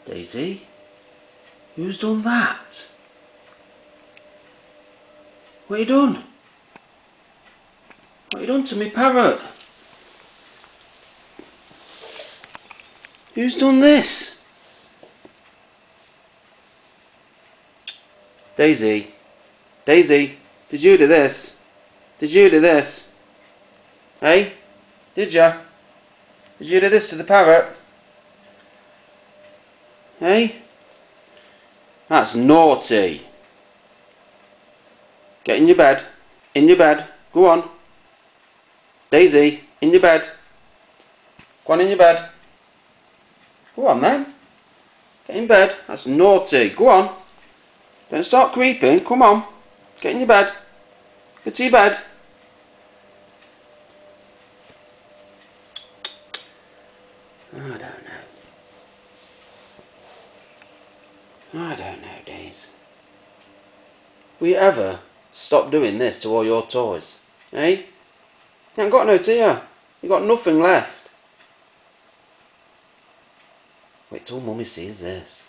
Daisy? Who's done that? What you done? What you done to me parrot? Who's done this? Daisy? Daisy? Did you do this? Did you do this? Hey? Did ya? Did you do this to the parrot? Hey? That's naughty. Get in your bed. In your bed. Go on. Daisy, in your bed. Go on in your bed. Go on then. Get in bed. That's naughty. Go on. Don't start creeping. Come on. Get in your bed. Get to your bed. I don't know, Daisy. Will you ever stop doing this to all your toys? Eh? You ain't got no tear. You got nothing left. Wait till Mummy sees this.